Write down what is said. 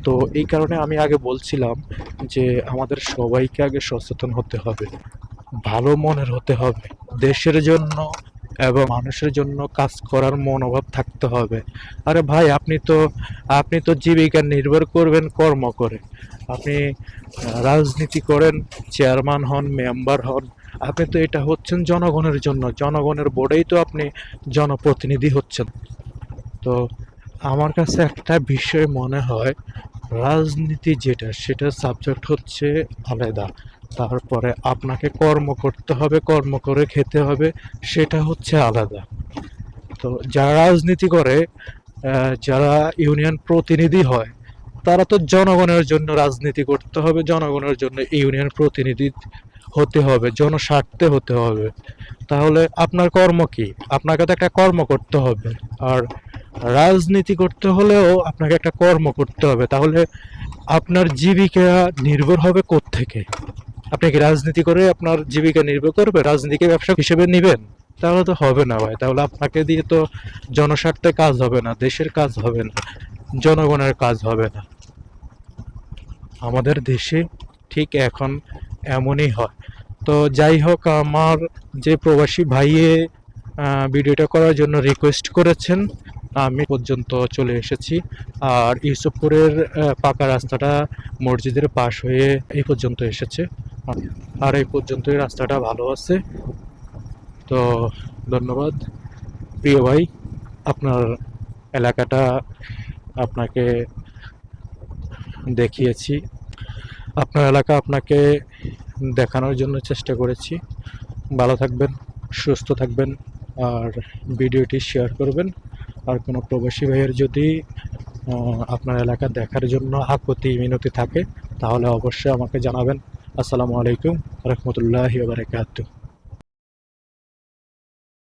তো এই কারণে আমি আগে বলছিলাম যে আমাদের সবাইকে আগে সচেতন হতে হবে, ভালো মনের হতে হবে, দেশের জন্য এবং মানুষের জন্য কাজ করার মনোভাব থাকতে হবে। আরে ভাই, আপনি তো জীবিকা নির্ভর করবেন কর্ম করে। আপনি রাজনীতি করেন, চেয়ারম্যান হন, মেম্বার হন, আপনি তো এটা হচ্ছেন জনগণের জন্য, জনগণের বোর্ডেই তো আপনি জনপ্রতিনিধি হচ্ছেন। তো আমার কাছে একটা বিষয় মনে হয়, রাজনীতি যেটা সেটার সাবজেক্ট হচ্ছে আলাদা, তারপরে আপনাকে কর্ম করতে হবে, কর্ম করে খেতে হবে, সেটা হচ্ছে আলাদা। তো যারা রাজনীতি করে, যারা ইউনিয়ন প্রতিনিধি হয়, তারা তো জনগণের জন্য রাজনীতি করতে হবে, জনগণের জন্য ইউনিয়ন প্রতিনিধি হতে হবে, জনস্বার্থে হতে হবে। তাহলে আপনার কর্ম কি? আপনাকে তো একটা কর্ম করতে হবে। আর রাজনীতি করতে হলেও আপনাকে একটা কর্ম করতে হবে। তাহলে আপনার জীবিকা নির্ভর হবে কোত্থেকে? আপনি কি রাজনীতি করে আপনার জীবিকা নির্ভর করবে? রাজনীতিকে ব্যবসা হিসেবে নিবেন? তাহলে তো হবে না ভাই। তাহলে আপনাকে দিয়ে তো জনস্বার্থে কাজ হবে না, দেশের কাজ হবে না, জনগণের কাজ হবে না। আমাদের দেশে ঠিক এখন এমনই হয়। তো যাই হোক, আমার যে প্রবাসী ভাইয়ে ভিডিওটা করার জন্য রিকোয়েস্ট করেছেন, আমি পর্যন্ত চলে এসেছি। আর ইউসুফপুরের পাকা রাস্তাটা মসজিদের পাশ হয়ে এই পর্যন্ত এসেছে। আর এই পর্যন্তই রাস্তাটা ভালো আছে। তো ধন্যবাদ প্রিয় ভাই, আপনার এলাকাটা আপনাকে দেখিয়েছি, আপনার এলাকা আপনাকে দেখানোর জন্য চেষ্টা করেছি। ভালো থাকবেন, সুস্থ থাকবেন, আর ভিডিওটি শেয়ার করবেন। আর কোনো প্রবাসী ভাইয়ের যদি আপনার এলাকা দেখার জন্য আকুতি মিনতি থাকে, তাহলে অবশ্যই আমাকে জানাবেন। আসসালামু আলাইকুম রহমতুল্লাহি ওয়া বারাকাতুহু।